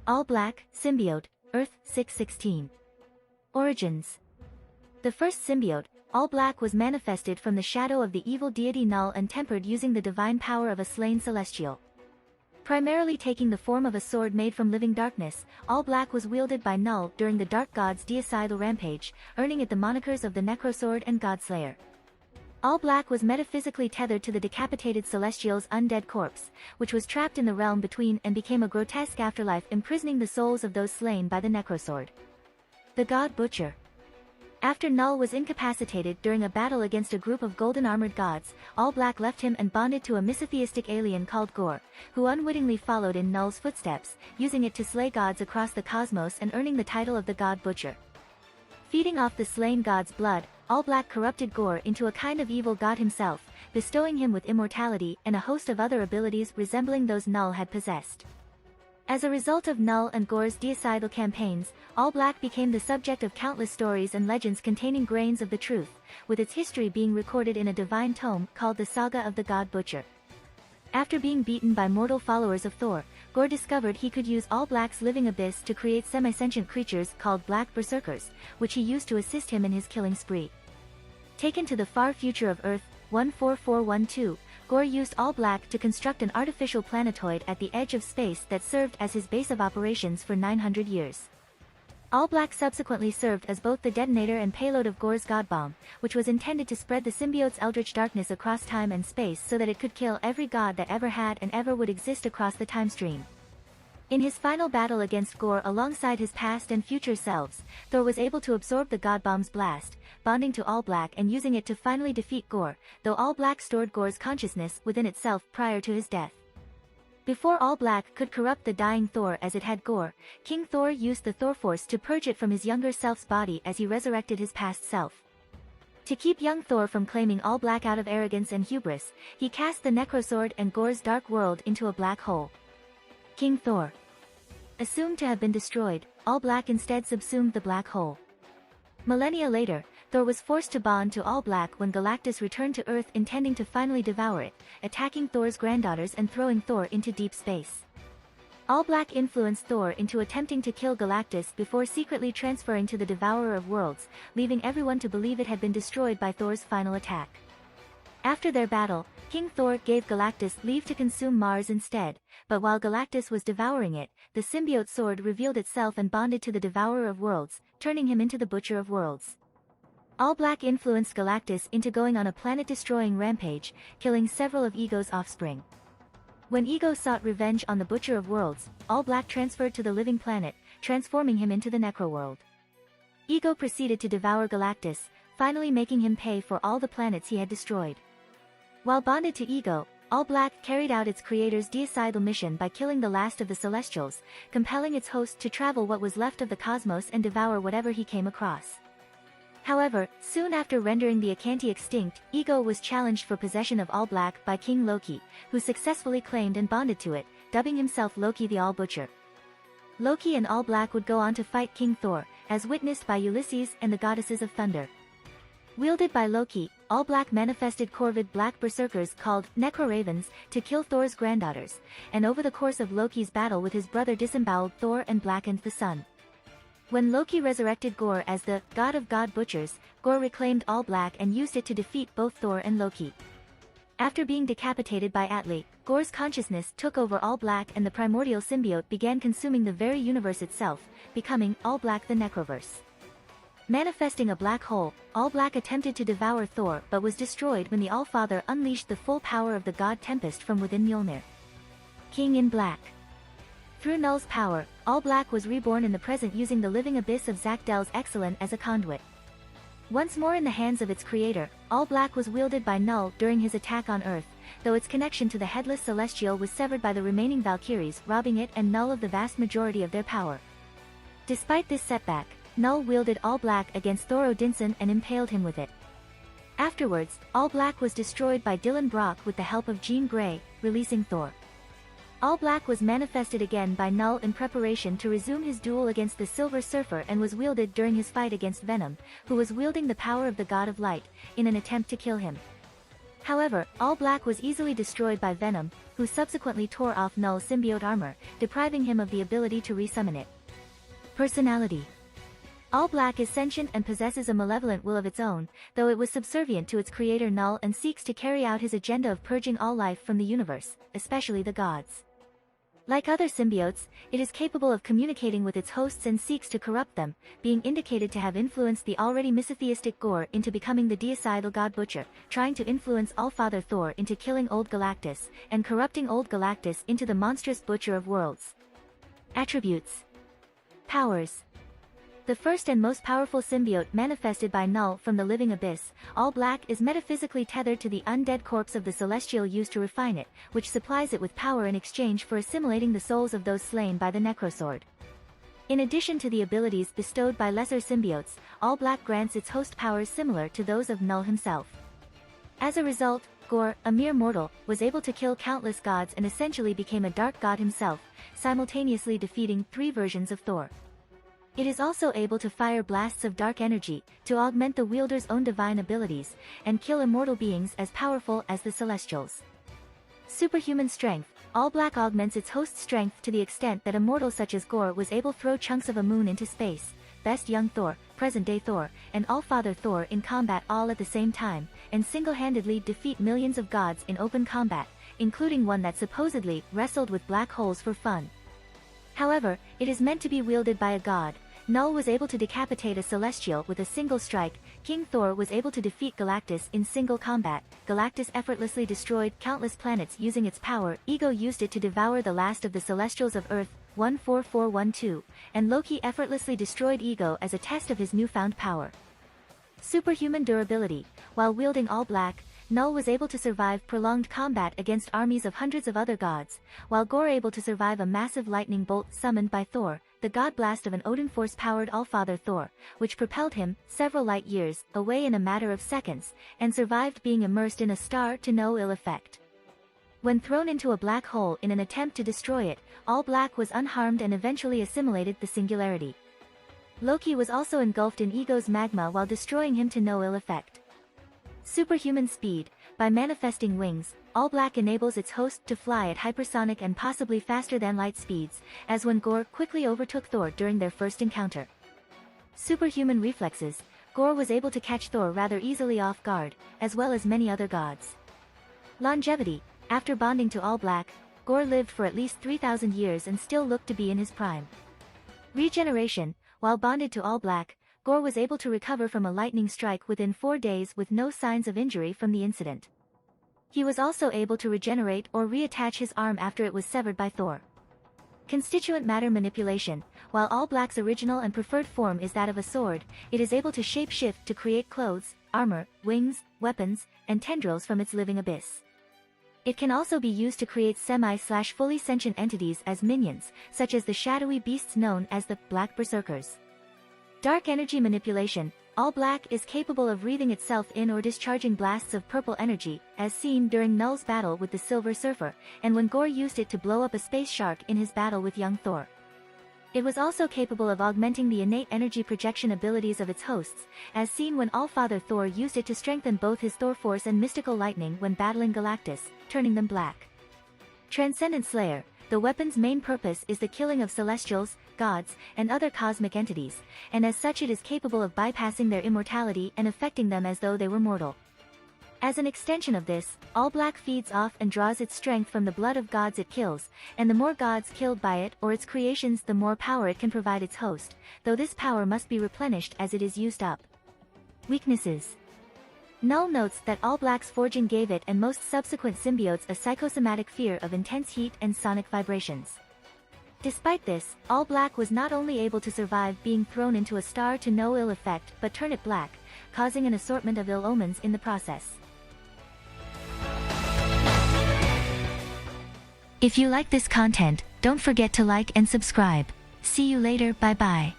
All Black, Symbiote, Earth-616. Origins. The first symbiote, All Black, was manifested from the shadow of the evil deity Null and tempered using the divine power of a slain celestial. Primarily taking the form of a sword made from living darkness, All Black was wielded by Null during the Dark God's deicidal rampage, earning it the monikers of the Necrosword and Godslayer. All Black was metaphysically tethered to the decapitated Celestial's undead corpse, which was trapped in the realm between and became a grotesque afterlife imprisoning the souls of those slain by the Necrosword. The God Butcher. After Null was incapacitated during a battle against a group of golden-armored gods, All Black left him and bonded to a misotheistic alien called Gore, who unwittingly followed in Null's footsteps, using it to slay gods across the cosmos and earning the title of the God Butcher. Feeding off the slain god's blood, All Black corrupted Gore into a kind of evil god himself, bestowing him with immortality and a host of other abilities resembling those Null had possessed. As a result of Null and Gore's deicidal campaigns, All Black became the subject of countless stories and legends containing grains of the truth, with its history being recorded in a divine tome called the Saga of the God Butcher. After being beaten by mortal followers of Thor, Gore discovered he could use All Black's living abyss to create semi-sentient creatures called Black Berserkers, which he used to assist him in his killing spree. Taken to the far future of Earth-14412, Gore used All Black to construct an artificial planetoid at the edge of space that served as his base of operations for 900 years. All Black subsequently served as both the detonator and payload of Gore's God Bomb, which was intended to spread the symbiote's eldritch darkness across time and space so that it could kill every god that ever had and ever would exist across the time stream. In his final battle against Gore alongside his past and future selves, Thor was able to absorb the God Bomb's blast, bonding to All Black and using it to finally defeat Gore, though All Black stored Gore's consciousness within itself prior to his death. Before All Black could corrupt the dying Thor as it had Gore, King Thor used the Thor Force to purge it from his younger self's body as he resurrected his past self. To keep young Thor from claiming All Black out of arrogance and hubris, he cast the Necrosword and Gore's dark world into a black hole. King Thor. Assumed to have been destroyed, All Black instead subsumed the black hole. Millennia later, Thor was forced to bond to All Black when Galactus returned to Earth intending to finally devour it, attacking Thor's granddaughters and throwing Thor into deep space. All Black influenced Thor into attempting to kill Galactus before secretly transferring to the Devourer of Worlds, leaving everyone to believe it had been destroyed by Thor's final attack. After their battle, King Thor gave Galactus leave to consume Mars instead, but while Galactus was devouring it, the symbiote sword revealed itself and bonded to the Devourer of Worlds, turning him into the Butcher of Worlds. All Black influenced Galactus into going on a planet-destroying rampage, killing several of Ego's offspring. When Ego sought revenge on the Butcher of Worlds, All Black transferred to the living planet, transforming him into the Necroworld. Ego proceeded to devour Galactus, finally making him pay for all the planets he had destroyed. While bonded to Ego, All Black carried out its creator's deicidal mission by killing the last of the Celestials, compelling its host to travel what was left of the cosmos and devour whatever he came across. However, soon after rendering the Acanti extinct, Ego was challenged for possession of All Black by King Loki, who successfully claimed and bonded to it, dubbing himself Loki the All Butcher. Loki and All Black would go on to fight King Thor, as witnessed by Ulysses and the Goddesses of Thunder. Wielded by Loki, All Black manifested corvid black berserkers called Necro-Ravens to kill Thor's granddaughters, and over the course of Loki's battle with his brother disemboweled Thor and blackened the sun. When Loki resurrected Gore as the God of God Butchers, Gore reclaimed All Black and used it to defeat both Thor and Loki. After being decapitated by Atli, Gore's consciousness took over All Black and the primordial symbiote began consuming the very universe itself, becoming All Black the Necroverse. Manifesting a black hole, All Black attempted to devour Thor but was destroyed when the All-Father unleashed the full power of the god Tempest from within Mjolnir. King in Black. Through Null's power, All Black was reborn in the present using the living abyss of Zakdel's Excellent as a conduit. Once more in the hands of its creator, All Black was wielded by Null during his attack on Earth, though its connection to the Headless Celestial was severed by the remaining Valkyries, robbing it and Null of the vast majority of their power. Despite this setback, Null wielded All Black against Thor Odinson and impaled him with it. Afterwards, All Black was destroyed by Dylan Brock with the help of Jean Grey, releasing Thor. All Black was manifested again by Null in preparation to resume his duel against the Silver Surfer and was wielded during his fight against Venom, who was wielding the power of the God of Light, in an attempt to kill him. However, All Black was easily destroyed by Venom, who subsequently tore off Null's symbiote armor, depriving him of the ability to resummon it. Personality. All Black is sentient and possesses a malevolent will of its own, though it was subservient to its creator Null and seeks to carry out his agenda of purging all life from the universe, especially the gods. Like other symbiotes, it is capable of communicating with its hosts and seeks to corrupt them, being indicated to have influenced the already misotheistic Gore into becoming the deicidal god Butcher, trying to influence All-Father Thor into killing Old Galactus, and corrupting Old Galactus into the monstrous Butcher of Worlds. Attributes. Powers. The first and most powerful symbiote manifested by Null from the living abyss, All Black is metaphysically tethered to the undead corpse of the Celestial used to refine it, which supplies it with power in exchange for assimilating the souls of those slain by the Necrosword. In addition to the abilities bestowed by lesser symbiotes, All Black grants its host powers similar to those of Null himself. As a result, Gore, a mere mortal, was able to kill countless gods and essentially became a dark god himself, simultaneously defeating 3 versions of Thor. It is also able to fire blasts of dark energy, to augment the wielder's own divine abilities, and kill immortal beings as powerful as the Celestials. Superhuman strength. All Black augments its host's strength to the extent that a mortal such as Gore was able to throw chunks of a moon into space, best young Thor, present-day Thor, and All-Father Thor in combat all at the same time, and single-handedly defeat millions of gods in open combat, including one that supposedly wrestled with black holes for fun. However, it is meant to be wielded by a god. Null was able to decapitate a Celestial with a single strike, King Thor was able to defeat Galactus in single combat, Galactus effortlessly destroyed countless planets using its power, Ego used it to devour the last of the Celestials of Earth-616, and Loki effortlessly destroyed Ego as a test of his newfound power. Superhuman durability. While wielding All Black, Null was able to survive prolonged combat against armies of hundreds of other gods, while Gore able to survive a massive lightning bolt summoned by Thor, the god blast of an Odin Force-powered All-Father Thor, which propelled him several light years away in a matter of seconds, and survived being immersed in a star to no ill effect. When thrown into a black hole in an attempt to destroy it, All Black was unharmed and eventually assimilated the singularity. Loki was also engulfed in Ego's magma while destroying him to no ill effect. Superhuman speed. By manifesting wings, All Black enables its host to fly at hypersonic and possibly faster than light speeds, as when Gore quickly overtook Thor during their first encounter. Superhuman reflexes. Gore was able to catch Thor rather easily off guard, as well as many other gods. Longevity. After bonding to All Black, Gore lived for at least 3,000 years and still looked to be in his prime. Regeneration. While bonded to All Black, Gore was able to recover from a lightning strike within 4 days with no signs of injury from the incident. He was also able to regenerate or reattach his arm after it was severed by Thor. Constituent matter manipulation. While All Black's original and preferred form is that of a sword, it is able to shape-shift to create clothes, armor, wings, weapons, and tendrils from its living abyss. It can also be used to create semi-fully sentient entities as minions, such as the shadowy beasts known as the Black Berserkers. Dark energy manipulation. All Black is capable of breathing itself in or discharging blasts of purple energy, as seen during Null's battle with the Silver Surfer, and when Gore used it to blow up a space shark in his battle with young Thor. It was also capable of augmenting the innate energy projection abilities of its hosts, as seen when All-Father Thor used it to strengthen both his Thor Force and mystical lightning when battling Galactus, turning them black. Transcendent Slayer. The weapon's main purpose is the killing of celestials, gods, and other cosmic entities, and as such it is capable of bypassing their immortality and affecting them as though they were mortal. As an extension of this, All Black feeds off and draws its strength from the blood of gods it kills, and the more gods killed by it or its creations the more power it can provide its host, though this power must be replenished as it is used up. Weaknesses. Null notes that All Black's forging gave it and most subsequent symbiotes a psychosomatic fear of intense heat and sonic vibrations. Despite this, All Black was not only able to survive being thrown into a star to no ill effect but turn it black, causing an assortment of ill omens in the process. If you like this content, don't forget to like and subscribe. See you later, bye bye.